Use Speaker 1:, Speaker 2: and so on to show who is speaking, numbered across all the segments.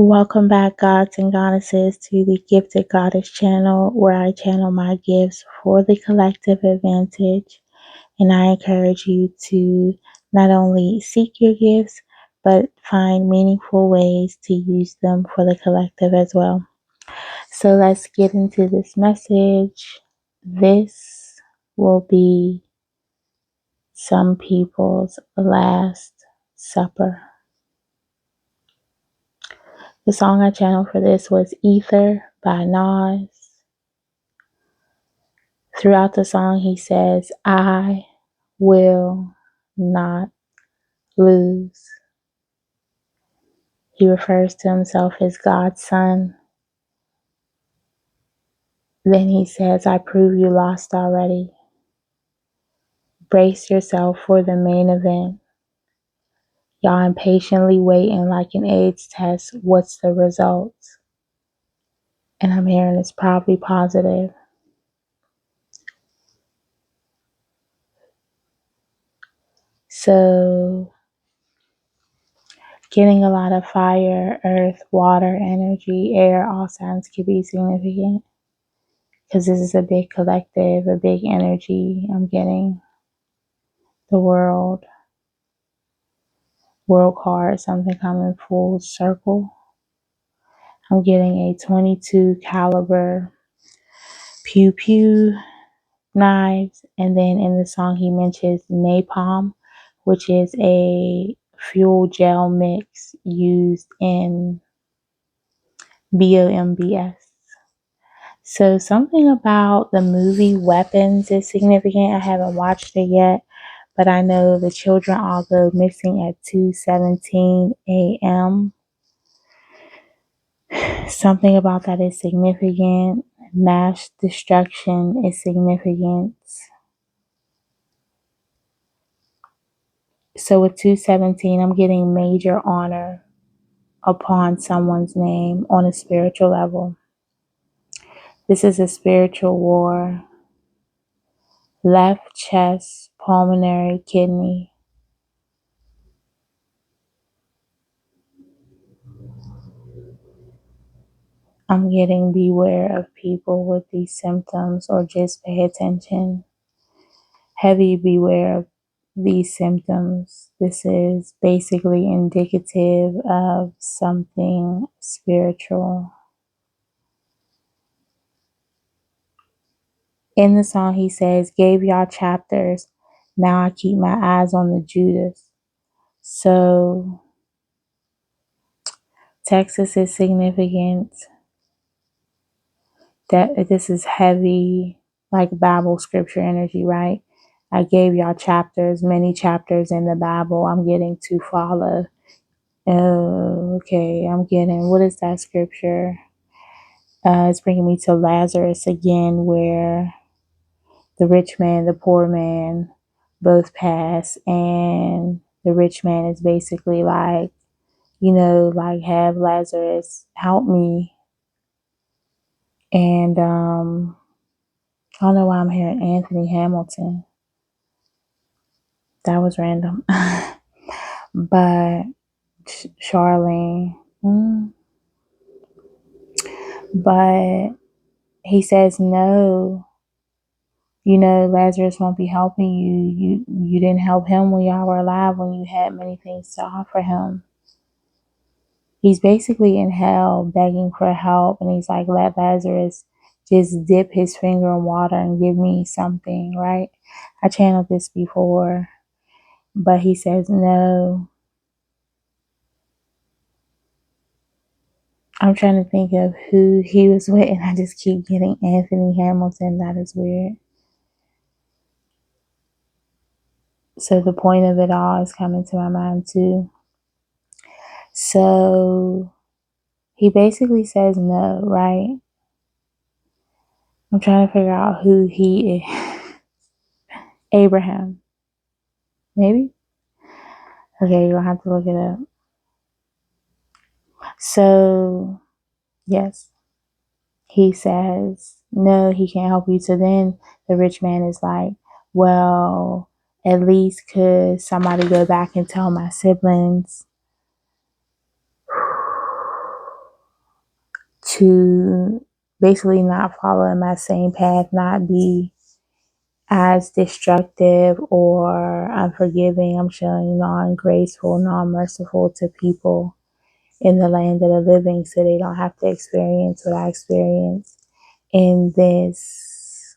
Speaker 1: Welcome back, gods and goddesses, to the Gifted Goddess channel, where I channel my gifts for the collective advantage. And I encourage you to not only seek your gifts, but find meaningful ways to use them for the collective as well. So let's get into this message. This will be some people's last supper. The song I channeled for this was Ether by Nas. Throughout the song, he says, I will not lose. He refers to himself as God's son. Then he says, I prove you lost already. Brace yourself for the main event. Y'all impatiently waiting like an AIDS test. What's the results? And I'm hearing it's probably positive. So, getting a lot of fire, earth, water, energy, air, all signs could be significant. Because this is a big collective, a big energy. I'm getting the world card, something coming full circle. I'm getting a 22 caliber pew pew knives. And then in the song, he mentions napalm, which is a fuel gel mix used in BOMBS. So something about the movie Weapons is significant. I haven't watched it yet, but I know the children all go missing at 2:17 a.m. Something about that is significant. Mass destruction is significant. So with 2:17, I'm getting major honor upon someone's name on a spiritual level. This is a spiritual war. Left chest, pulmonary, kidney. I'm getting beware of people with these symptoms, or just pay attention. Heavy beware of these symptoms. This is basically indicative of something spiritual. In the song, he says, gave y'all chapters. Now I keep my eyes on the Judas. So Texas is significant. That this is heavy, like Bible scripture energy, right? I gave y'all chapters, many chapters in the Bible. I'm getting to follow. Oh, okay. I'm getting, what is that scripture? It's bringing me to Lazarus again, where the rich man, the poor man both pass, and the rich man is basically like, like, have Lazarus help me. And I don't know why I'm hearing Anthony Hamilton. That was random. But Charlene. But he says no. Lazarus won't be helping you. You didn't help him when y'all were alive, when you had many things to offer him. He's basically in hell begging for help, and he's like, let Lazarus just dip his finger in water and give me something, right? I channeled this before, but he says no. I'm trying to think of who he was with, and I just keep getting Anthony Hamilton. That is weird. So the point of it all is coming to my mind too. So he basically says no, right? I'm trying to figure out who he is. Abraham. Maybe? Okay, you'll have to look it up. So, yes. He says, no, he can't help you. So then the rich man is like, well, at least could somebody go back and tell my siblings? to basically not follow in my same path, not be as destructive or unforgiving. I'm showing non-graceful, non-merciful to people in the land of the living, so they don't have to experience what I experienced in this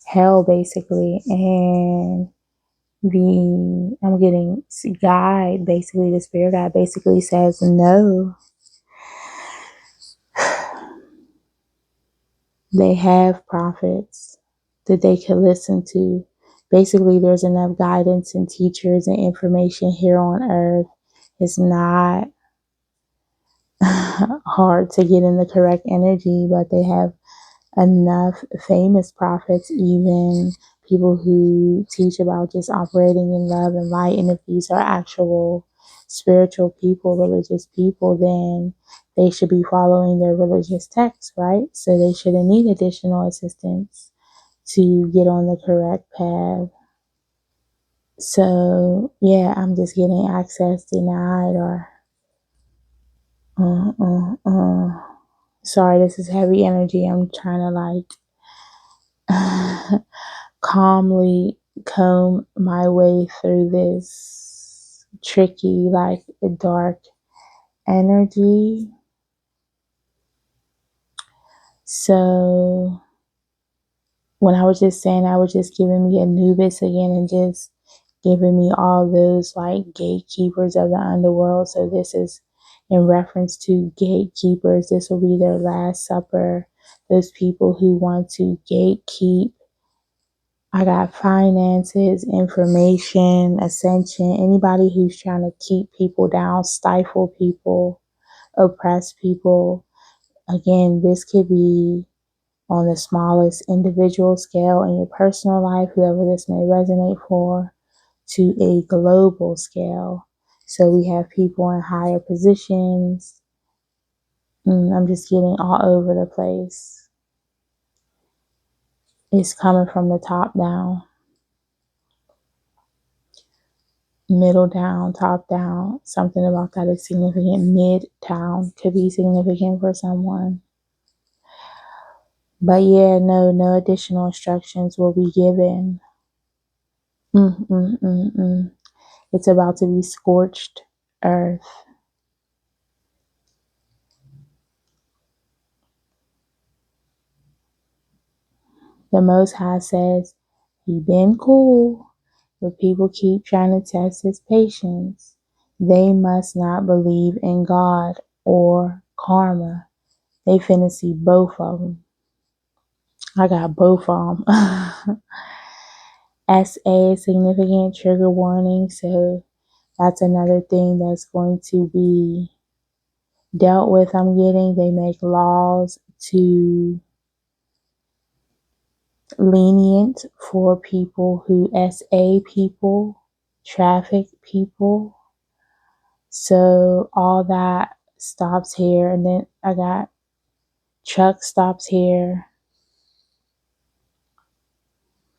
Speaker 1: hell, basically. And I'm getting guide, basically the spirit guide basically says no. They have prophets that they could listen to. Basically, there's enough guidance and teachers and information here on earth. It's not hard to get in the correct energy, but they have enough famous prophets, even people who teach about just operating in love and light. And if these are actual spiritual people, religious people, then they should be following their religious texts, right? So they shouldn't need additional assistance to get on the correct path. So yeah, I'm just getting access denied or sorry, this is heavy energy. I'm trying to calmly comb my way through this tricky, dark energy. So when I was just saying, I was just giving me Anubis again and just giving me all those gatekeepers of the underworld. So this is in reference to gatekeepers. This will be their last supper. Those people who want to gatekeep. I got finances, information, ascension, anybody who's trying to keep people down, stifle people, oppress people. Again, this could be on the smallest individual scale in your personal life, whoever this may resonate for, to a global scale. So we have people in higher positions. I'm just getting all over the place. It's coming from the top down. Middle down, top down, something about that is significant. Mid-town could be significant for someone. But yeah, no additional instructions will be given. It's about to be scorched earth. The Most High says, he been cool, but people keep trying to test his patience. They must not believe in God or karma. They finna see both of them. I got both of them. SA, significant trigger warning. So that's another thing that's going to be dealt with. I'm getting, they make laws to lenient for people who SA people, traffic people. So all that stops here. And then I got truck stops here.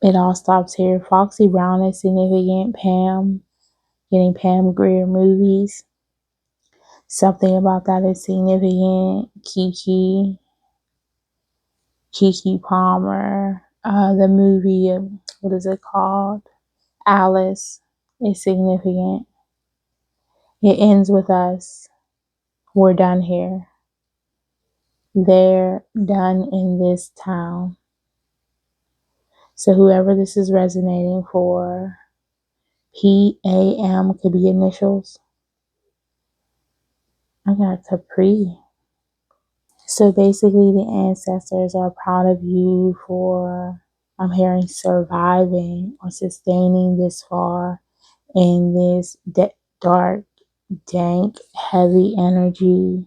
Speaker 1: It all stops here. Foxy Brown is significant. Pam, getting Pam Grier movies. Something about that is significant. Kiki Palmer. The movie, what is it called? Alice is significant. It ends with us. We're done here. They're done in this town. So whoever this is resonating for, PAM could be initials. I got Capri. So basically the ancestors are proud of you for, I'm hearing, surviving or sustaining this far in this dark, dank, heavy energy.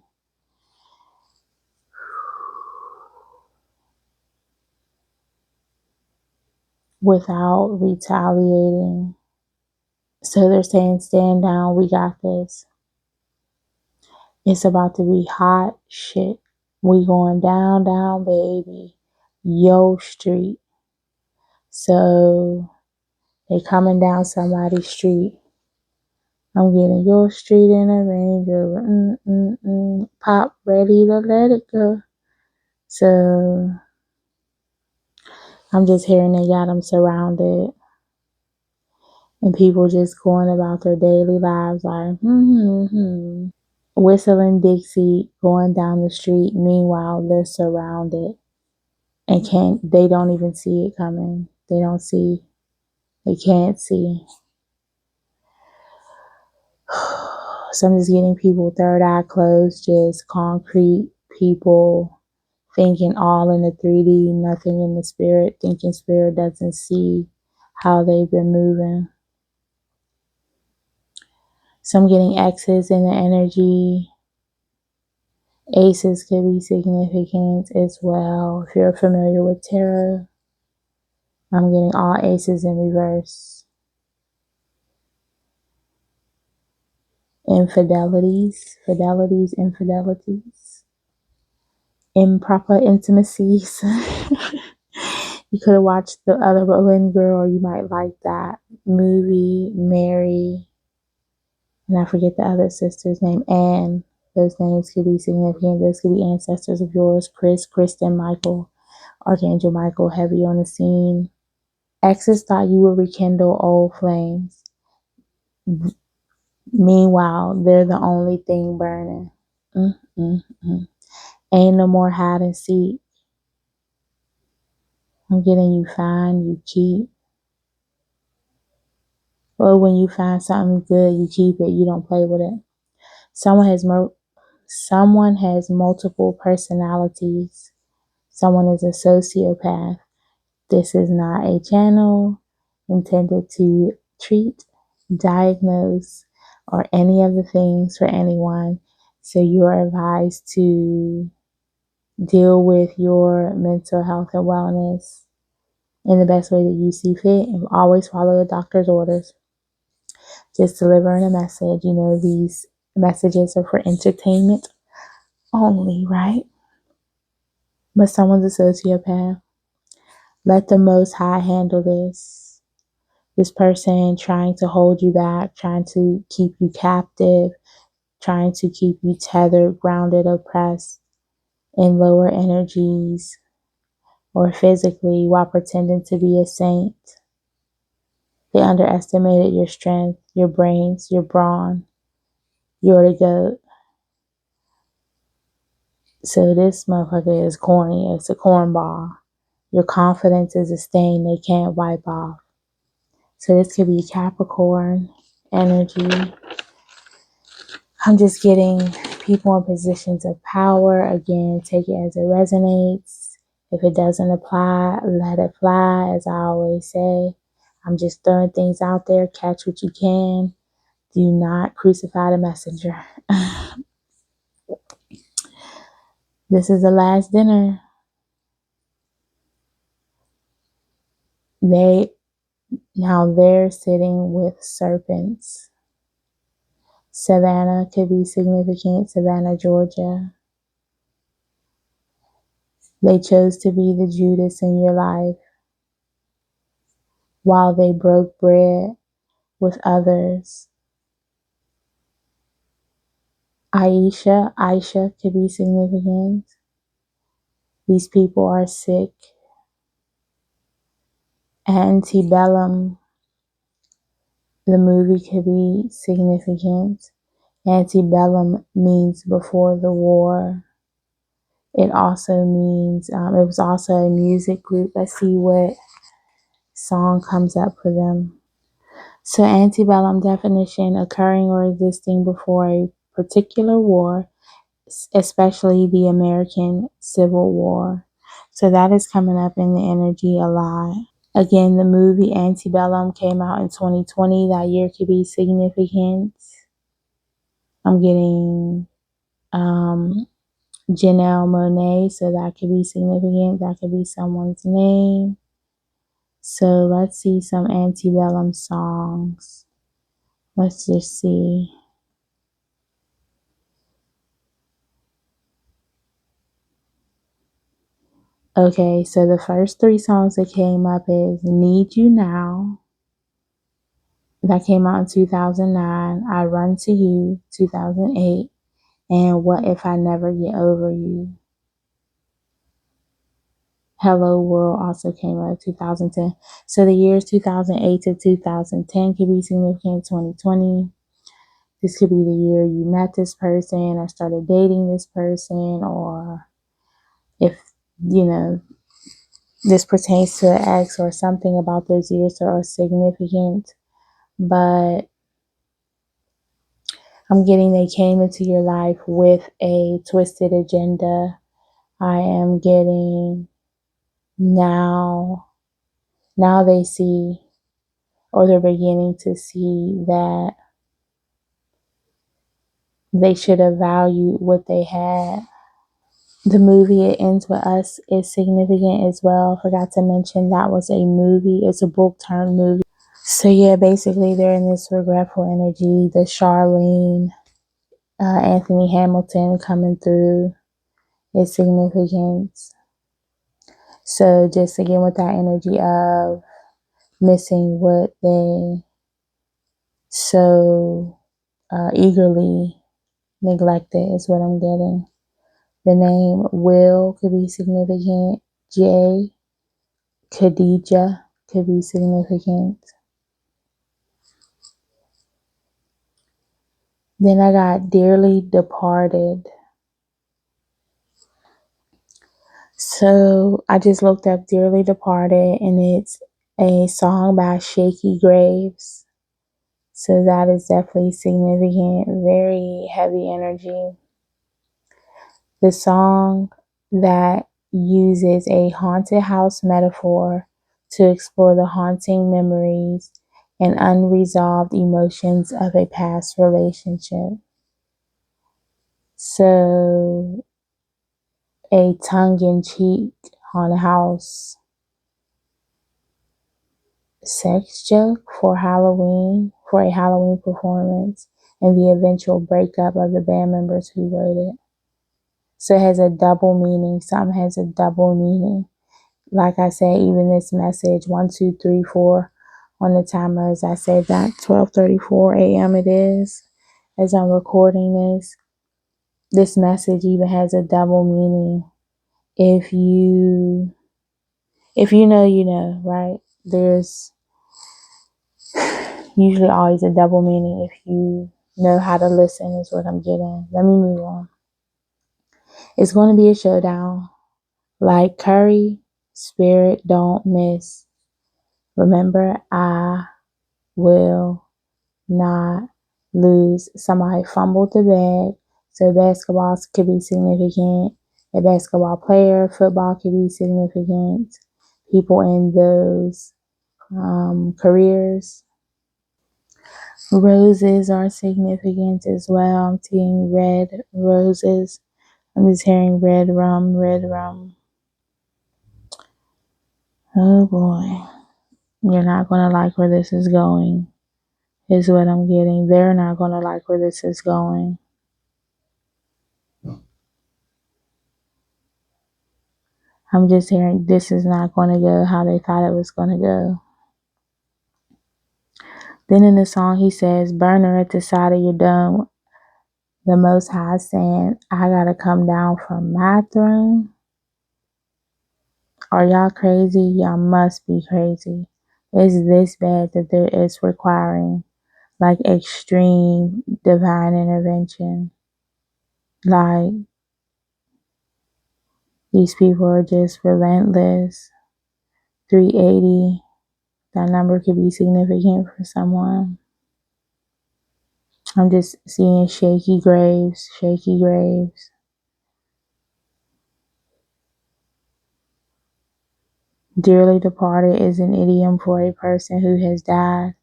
Speaker 1: Without retaliating. So they're saying, stand down, we got this. It's about to be hot shit. We going down, down, baby. Yo street. So they coming down somebody's street. I'm getting your street in a Range Rover. Pop ready to let it go. So I'm just hearing they got them surrounded. And people just going about their daily lives like, whistling Dixie, going down the street. Meanwhile, they're surrounded and they don't even see it coming. They can't see. So I'm just getting people third eye closed, just concrete people thinking all in the 3D, nothing in the spirit, thinking spirit doesn't see how they've been moving. So I'm getting X's in the energy. Aces could be significant as well. If you're familiar with tarot, I'm getting all aces in reverse. Infidelities, improper intimacies. You could have watched the other Berlin Girl, or you might like that movie, Mary, and I forget the other sister's name, Anne. Those names could be significant. Those could be ancestors of yours. Chris, Kristen, Michael, Archangel Michael, heavy on the scene. Exes thought you would rekindle old flames. Meanwhile, they're the only thing burning. Ain't no more hide and seek. I'm getting you find, you keep. Or when you find something good, you keep it. You don't play with it. Someone has multiple personalities. Someone is a sociopath. This is not a channel intended to treat, diagnose, or any of the things for anyone. So you are advised to deal with your mental health and wellness in the best way that you see fit, and always follow the doctor's orders. Just delivering a message. You know, these messages are for entertainment only, right? But someone's a sociopath. Let the Most High handle this. This person trying to hold you back, trying to keep you captive, trying to keep you tethered, grounded, oppressed in lower energies or physically while pretending to be a saint. They underestimated your strength, your brains, your brawn. You're the goat. So this motherfucker is corny. It's a cornball. Your confidence is a stain they can't wipe off. So this could be Capricorn energy. I'm just getting people in positions of power. Again, take it as it resonates. If it doesn't apply, let it fly, as I always say. I'm just throwing things out there. Catch what you can. Do not crucify the messenger. This is the last dinner. They're sitting with serpents. Savannah could be significant. Savannah, Georgia. They chose to be the Judas in your life while they broke bread with others. Aisha could be significant. These people are sick. Antebellum, the movie, could be significant. Antebellum means before the war. It also means, it was also a music group. Let's see what song comes up for them. So antebellum definition, occurring or existing before a particular war, especially the American Civil War. So that is coming up in the energy a lot. Again, the movie Antebellum came out in 2020. That year could be significant. I'm getting Janelle Monáe, so that could be significant. That could be someone's name. So let's see some antebellum songs. Let's just see. Okay, so the first three songs that came up is Need You Now, that came out in 2009. I Run to You, 2008. And What If I Never Get Over You. Hello World also came out in 2010. So the years 2008 to 2010 could be significant. 2020. This could be the year you met this person or started dating this person, or if, this pertains to an ex or something about those years that are significant. But I'm getting they came into your life with a twisted agenda. I am getting now they see, or they're beginning to see, that they should have valued what they had. The movie It Ends With Us is significant as well. Forgot to mention that was a movie. It's a book turned movie. So yeah, basically they're in this regretful energy. The Charlene, Anthony Hamilton coming through is significant. So just again with that energy of missing what they so eagerly neglected is what I'm getting. The name Will could be significant. J, Khadijah could be significant. Then I got Dearly Departed. So I just looked up Dearly Departed, and it's a song by Shaky Graves. So that is definitely significant. Very heavy energy. The song that uses a haunted house metaphor to explore the haunting memories and unresolved emotions of a past relationship. So, a tongue-in-cheek haunted house sex joke for a Halloween performance, and the eventual breakup of the band members who wrote it. So it has a double meaning. Something has a double meaning. Like I said, even this message, 1, 2, 3, 4 on the timer, as I said, that 12:34 a.m. it is as I'm recording this. This message even has a double meaning. If you know, you know, right? There's usually always a double meaning if you know how to listen, is what I'm getting. Let me move on. It's going to be a showdown. Like Curry, Spirit don't miss. Remember, I will not lose. Somebody fumbled the bag. So basketball could be significant. A basketball player, football could be significant. People in those careers. Roses are significant as well. I'm seeing red roses. I'm just hearing red rum, red rum. Oh boy. You're not going to like where this is going, is what I'm getting. They're not going to like where this is going. I'm just hearing this is not going to go how they thought it was going to go. Then in the song, he says, burner at the side of your dome, the Most High saying, I got to come down from my throne. Are y'all crazy? Y'all must be crazy. It's this bad that there is requiring like extreme divine intervention. Like, these people are just relentless. 380, that number could be significant for someone. I'm just seeing shaky graves, shaky graves. Dearly departed is an idiom for a person who has died,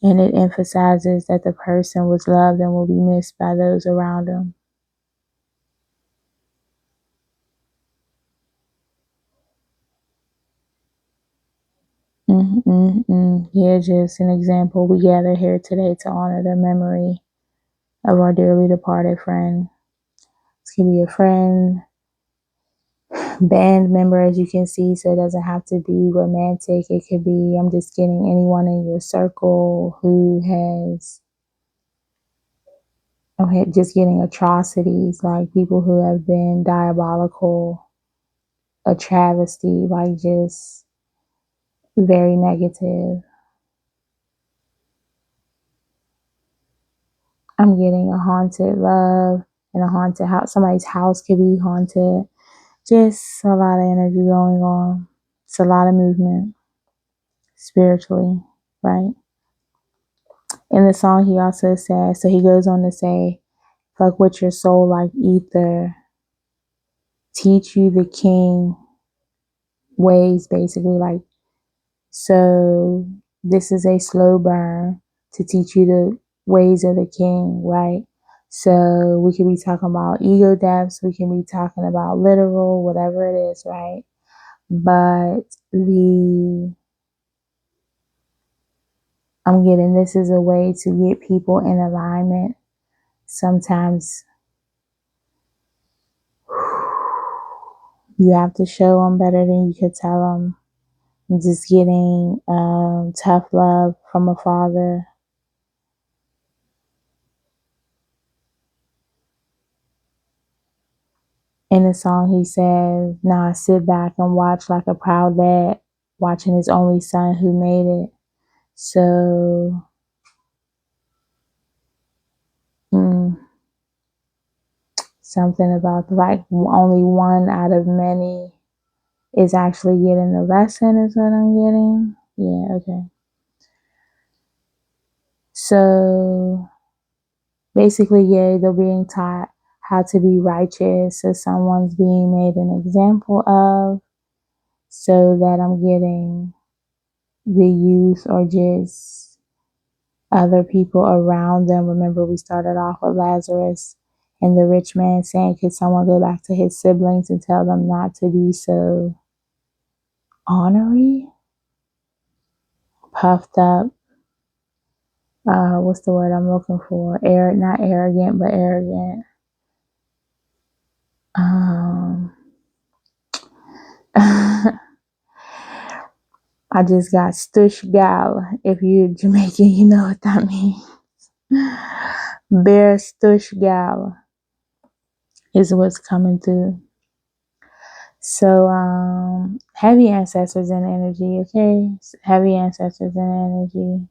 Speaker 1: and it emphasizes that the person was loved and will be missed by those around him. Yeah, just an example. We gather here today to honor the memory of our dearly departed friend. This could be a friend band member, as you can see, so it doesn't have to be romantic. It could be, I'm just getting anyone in your circle who has, okay, just getting atrocities, like people who have been diabolical, a travesty, like just very negative. I'm getting a haunted love and a haunted house. Somebody's house could be haunted. Just a lot of energy going on. It's a lot of movement spiritually, right? In the song, he also says, so he goes on to say, fuck with your soul like ether, teach you the king ways, basically. Like, so this is a slow burn to teach you the ways of the king, right? So we could be talking about ego deaths, we can be talking about literal, whatever it is, right? But I'm getting, this is a way to get people in alignment. Sometimes you have to show them better than you could tell them. I'm just getting tough love from a father. In the song, he says, "Now I sit back and watch like a proud dad, watching his only son who made it." So, something about like only one out of many is actually getting the lesson, is what I'm getting. Yeah, okay. So, basically, yeah, they're being taught how to be righteous. So, someone's being made an example of, so that I'm getting the youth or just other people around them. Remember, we started off with Lazarus and the rich man saying, could someone go back to his siblings and tell them not to be so ornery, puffed up? What's the word I'm looking for? Not arrogant, but arrogant. I just got stush gal. If you're Jamaican, you know what that means. Bear stush gal is what's coming through. So, heavy ancestors and energy, okay? Heavy ancestors and energy.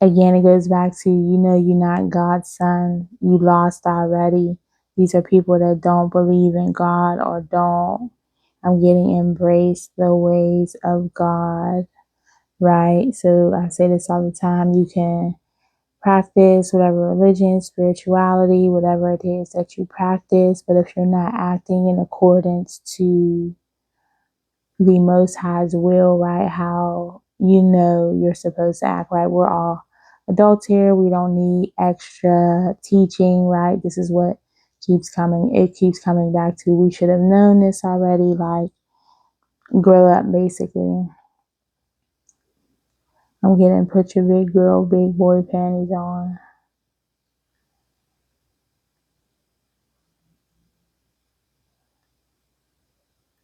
Speaker 1: Again, it goes back to, you're not God's son. You lost already. These are people that don't believe in God or don't. I'm getting embrace the ways of God, right? So I say this all the time. You can practice whatever religion, spirituality, whatever it is that you practice. But if you're not acting in accordance to the Most High's will, right, how you're supposed to act, right? We're all adults here. We don't need extra teaching, right? This is what keeps coming. It keeps coming back to, we should have known this already, like, grow up, basically. I'm getting put your big girl, big boy panties on.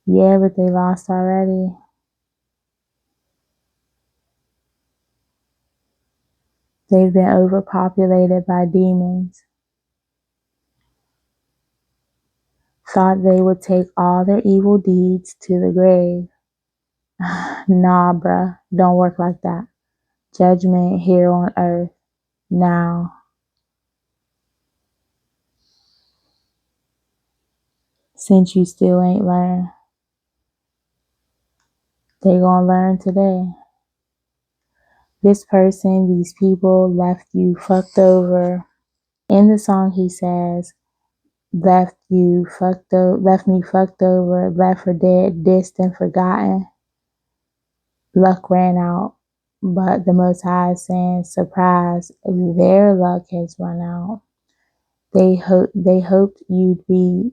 Speaker 1: Yeah, but they lost already. They've been overpopulated by demons. Thought they would take all their evil deeds to the grave. Nah, bruh. Don't work like that. Judgment here on earth. Now. Since you still ain't learned, they gonna learn today. This person, these people left you fucked over. In the song, he says, left me fucked over, left for dead, dissed and forgotten. Luck ran out, but the Most High is saying, surprise, their luck has run out. They hoped you'd be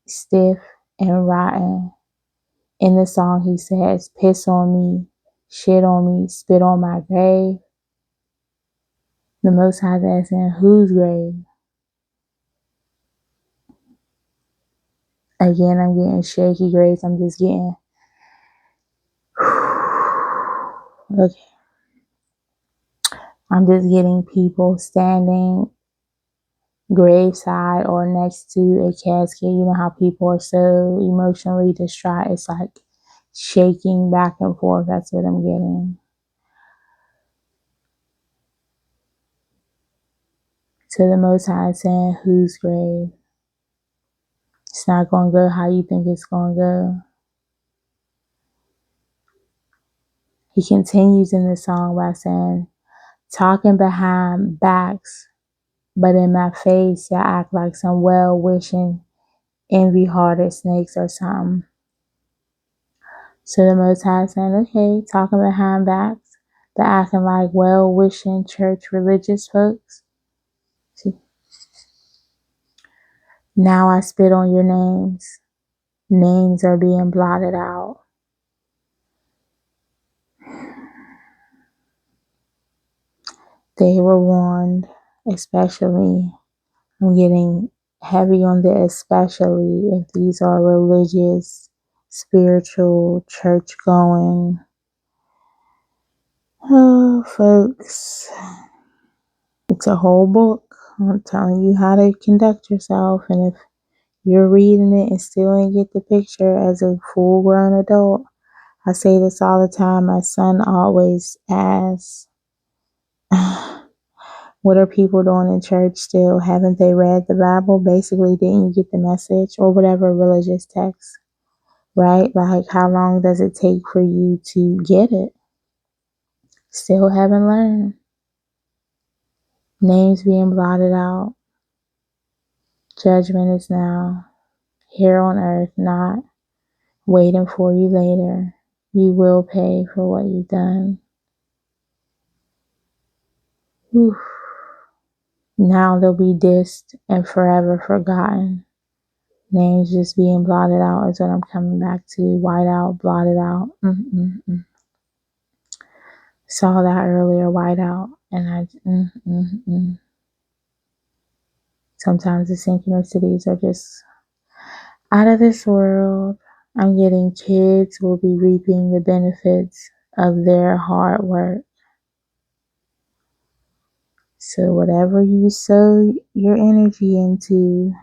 Speaker 1: stiff and rotten. In the song, he says, piss on me, shit on me, spit on my grave. The Most High is asking, whose grave? Again, I'm getting shaky graves. I'm just getting, okay. I'm just getting people standing graveside or next to a casket. You know how people are so emotionally distraught. It's like shaking back and forth. That's what I'm getting. To the Most High saying, whose grave? It's not going to go how you think it's going to go. He continues in the song by saying, talking behind backs, but in my face, you act like some well-wishing, envy-hearted snakes or something. So the Most High saying, okay, talking behind backs, but acting like well-wishing church religious folks. See? Now I spit on your names. Names are being blotted out. They were warned, especially, I'm getting heavy on the especially if these are religious, spiritual, church-going folks. It's a whole book. I'm telling you how to conduct yourself, and if you're reading it and still ain't get the picture as a full-grown adult, I say this all the time. My son always asks, what are people doing in church still? Haven't they read the Bible? Basically, didn't you get the message? Or whatever religious text, right? Like, how long does it take for you to get it? Still haven't learned. Names being blotted out. Judgment is now here on earth, not waiting for you later. You will pay for what you've done. Whew. Now they'll be dissed and forever forgotten. Names just being blotted out is what I'm coming back to. White out, blotted out. Saw that earlier, white out. And sometimes the synchronicities are just out of this world. I'm getting kids will be reaping the benefits of their hard work. So whatever you sow your energy into,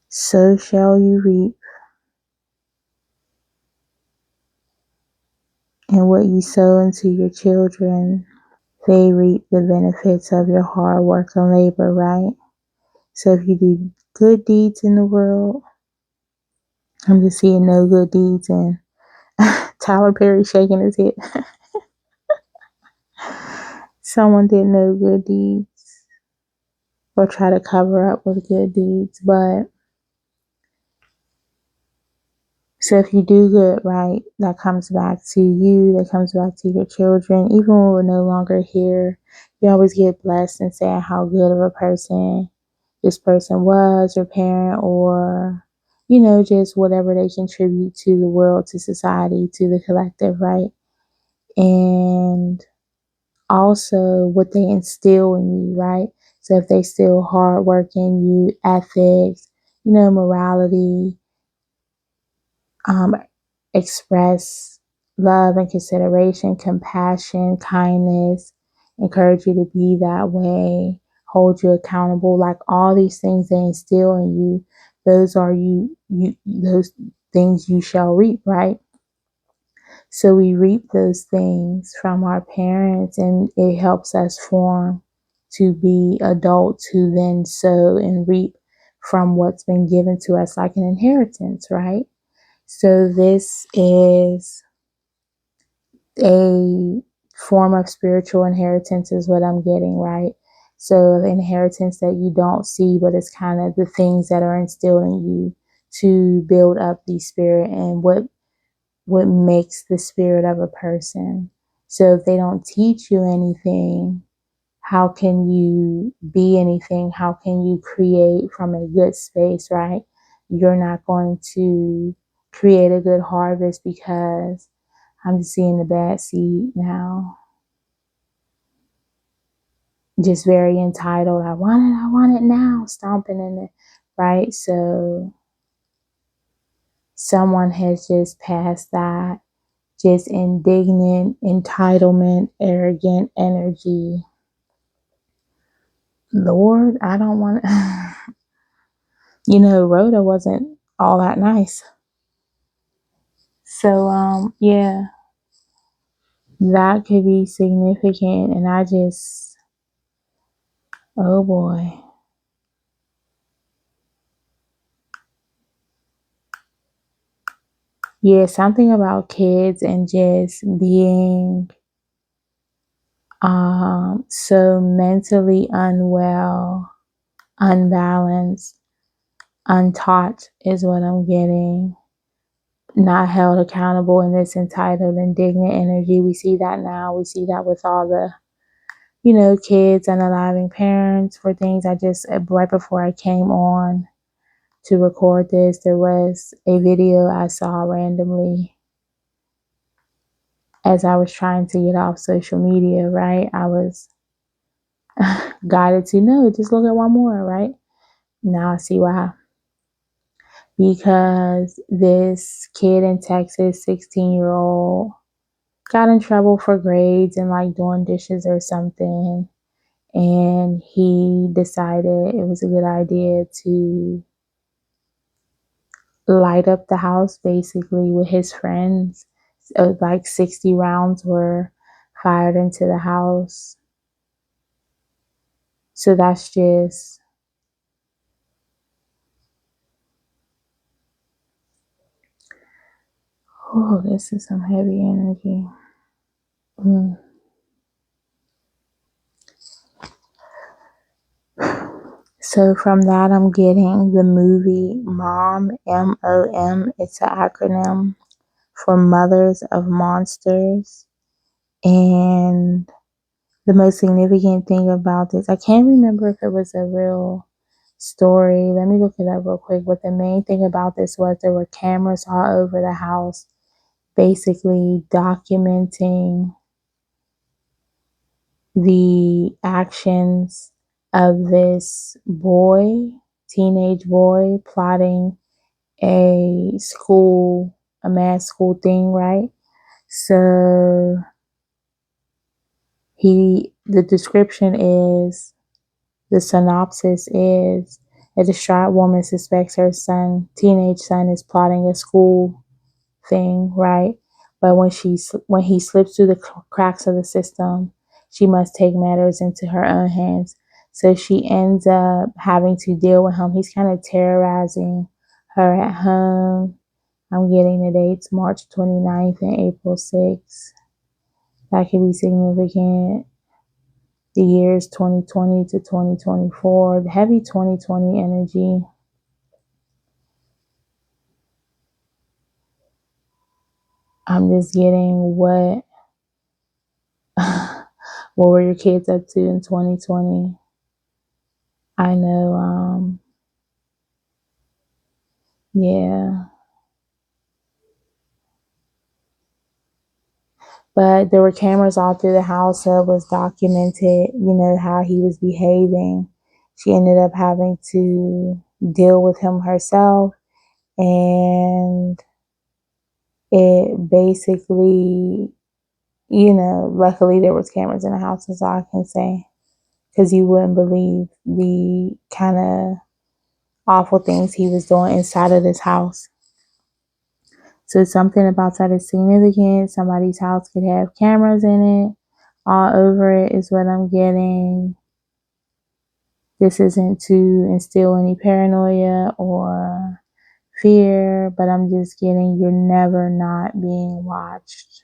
Speaker 1: so shall you reap. And what you sow into your children, they reap the benefits of your hard work and labor, right? So if you do good deeds in the world, I'm just seeing no good deeds, and Tyler Perry shaking his head. Someone did no good deeds or try to cover up with good deeds, but so if you do good, right, that comes back to you, that comes back to your children. Even when we're no longer here, you always get blessed and saying how good of a person this person was, your parent, or, just whatever they contribute to the world, to society, to the collective, right? And also what they instill in you, right? So if they still hard work in you, ethics, morality, express love and consideration, compassion, kindness, encourage you to be that way, hold you accountable, like all these things they instill in you, those are those things you shall reap, right? So we reap those things from our parents, and it helps us form to be adults who then sow and reap from what's been given to us like an inheritance, right? So this is a form of spiritual inheritance is what I'm getting, right? So the inheritance that you don't see, but it's kind of the things that are instilled in you to build up the spirit and what makes the spirit of a person. So if they don't teach you anything, how can you be anything? How can you create from a good space, right? You're not going to create a good harvest because I'm just seeing the bad seed now. Just very entitled. I want it now, stomping in it, right? So someone has just passed that. Just indignant, entitlement, arrogant energy. Lord, I don't want to. Rhoda wasn't all that nice. So, yeah, that could be significant. And oh boy. Yeah, something about kids and just being so mentally unwell, unbalanced, untaught is what I'm getting. Not held accountable in this entitled, indignant energy. We see that now. We see that with all the, kids unaliving parents for things. Right before I came on to record this, there was a video I saw randomly as I was trying to get off social media, right? I was guided to no, just look at one more, right? Now I see why. Because this kid in Texas, 16-year-old, got in trouble for grades and like doing dishes or something. And he decided it was a good idea to light up the house basically with his friends. So like 60 rounds were fired into the house. So that's just, oh, this is some heavy energy. So from that, I'm getting the movie MOM, MOM. It's an acronym for Mothers of Monsters. And the most significant thing about this, I can't remember if it was a real story. Let me look it up real quick. But the main thing about this was there were cameras all over the house, basically documenting the actions of this boy, teenage boy, plotting a mass school thing, right? So the description is, the synopsis is, a distraught woman suspects her teenage son is plotting a school thing, right? But when he slips through the cracks of the system, she must take matters into her own hands. So she ends up having to deal with him. He's kind of terrorizing her at home. I'm getting the dates March 29th and April 6th. That could be significant. The years 2020 to 2024. The heavy 2020 energy. I'm just getting what were your kids up to in 2020? I know, yeah. But there were cameras all through the house, so it was documented, how he was behaving. She ended up having to deal with him herself, and it basically, luckily there was cameras in the house, is all I can say, because you wouldn't believe the kind of awful things he was doing inside of this house. So something about that is significant. Somebody's house could have cameras in it. All over it is what I'm getting. This isn't to instill any paranoia or fear, but I'm just getting, you're never not being watched.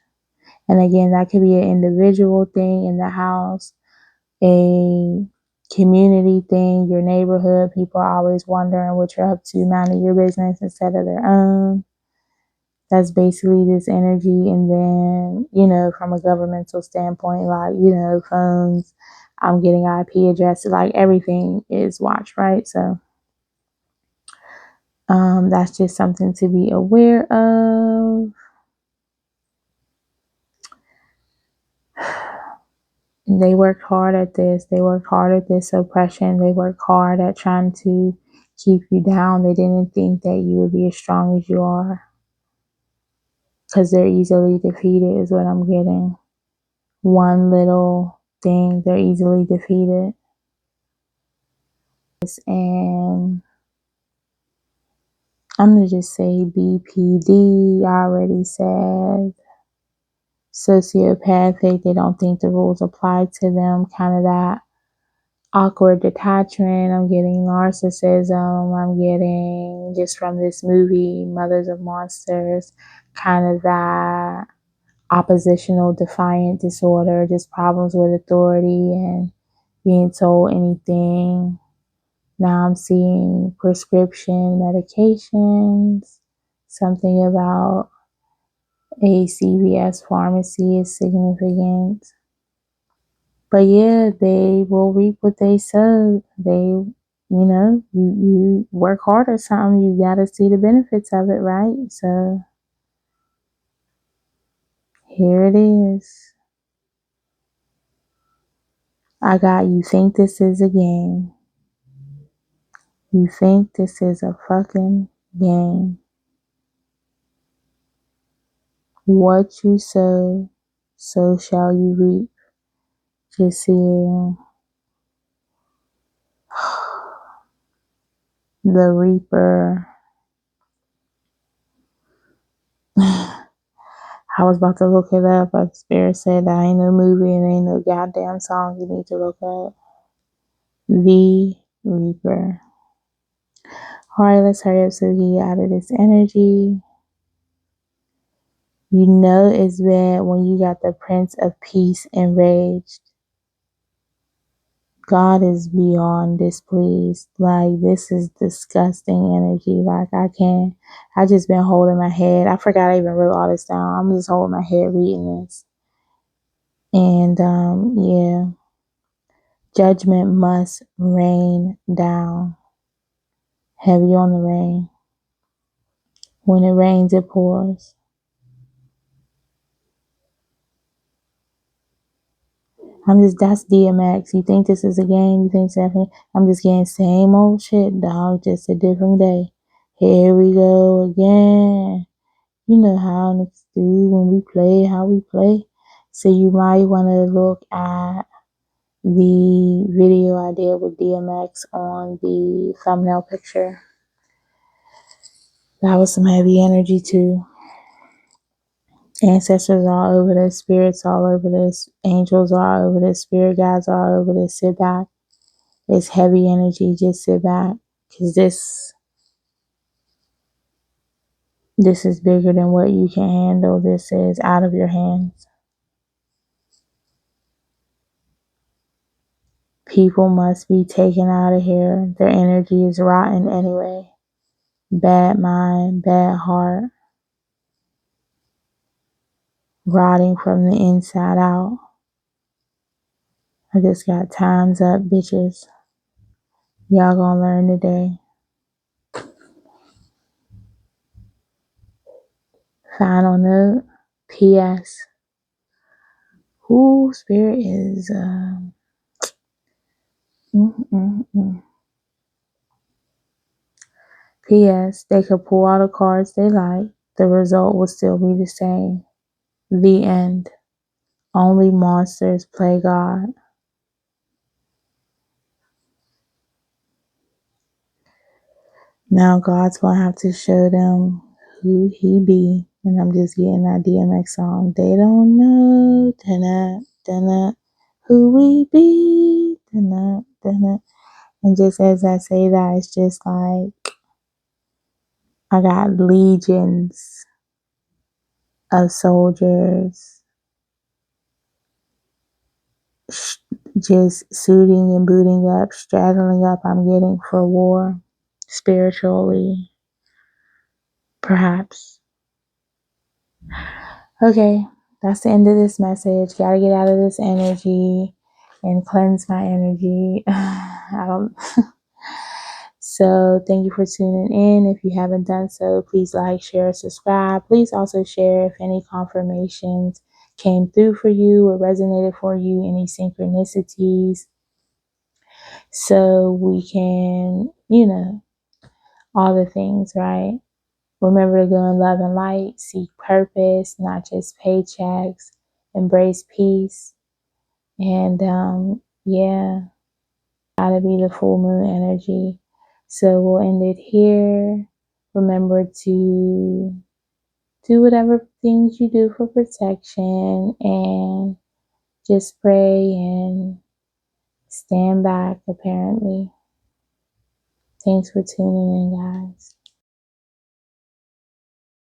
Speaker 1: And again, that could be an individual thing in the house, a community thing, your neighborhood. People are always wondering what you're up to, minding your business instead of their own. That's basically this energy. And then, from a governmental standpoint, like, phones, I'm getting IP addresses, like everything is watched, right? So that's just something to be aware of. They worked hard at this. They worked hard at this oppression. They worked hard at trying to keep you down. They didn't think that you would be as strong as you are, because they're easily defeated is what I'm getting. One little thing, they're easily defeated. And I'm going to just say BPD. I already said sociopathic. They don't think the rules apply to them. Kind of that awkward detachment. I'm getting narcissism. I'm getting, just from this movie, Mothers of Monsters, kind of that oppositional defiant disorder, just problems with authority and being told anything. Now I'm seeing prescription medications, something about a CVS pharmacy is significant. But yeah, they will reap what they sow. You work hard or something, you gotta see the benefits of it, right? So here it is. I got, you think this is a game. You think this is a fucking game. What you sow, so shall you reap. Just seeing the Reaper. I was about to look it up, but Spirit said that ain't no movie and ain't no goddamn song you need to look up. The Reaper. Alright, let's hurry up so we can get out of this energy. You know it's bad when you got the Prince of Peace enraged. God is beyond displeased. Like, this is disgusting energy. Like, I just been holding my head. I forgot I even wrote all this down. I'm just holding my head reading this. And, yeah. Judgment must rain down. Heavy on the rain. When it rains, it pours. That's DMX. You think this is a game? You think something? I'm just getting same old shit, dog. Just a different day. Here we go again. You know how niggas do when we play, how we play. So you might want to look at the video I did with DMX on the thumbnail picture. That was some heavy energy too. Ancestors are all over this, spirits all over this, angels are all over this, spirit guides are all over this. Sit back. It's heavy energy. Just sit back, because this is bigger than what you can handle. This is out of your hands. People must be taken out of here. Their energy is rotten anyway. Bad mind, bad heart. Rotting from the inside out. I just got times up, bitches. Y'all gonna learn today. Final note. P.S. Who spirit is P.S. They could pull all the cards they like. The result will still be the same. The end. Only monsters play God. Now God's gonna have to show them who he be. And I'm just getting that DMX song. They don't know, who we be, And just as I say that, it's just like I got legions of soldiers just suiting and booting up, straddling up. I'm getting for war, spiritually, perhaps. Okay, that's the end of this message. Gotta get out of this energy and cleanse my energy. I don't. So thank you for tuning in. If you haven't done so, please like, share, subscribe. Please also share if any confirmations came through for you or resonated for you, any synchronicities, so we can, all the things, right? Remember to go in love and light, seek purpose, not just paychecks, embrace peace. And yeah, gotta be the full moon energy. So we'll end it here. Remember to do whatever things you do for protection and just pray and stand back, apparently. Thanks for tuning in, guys.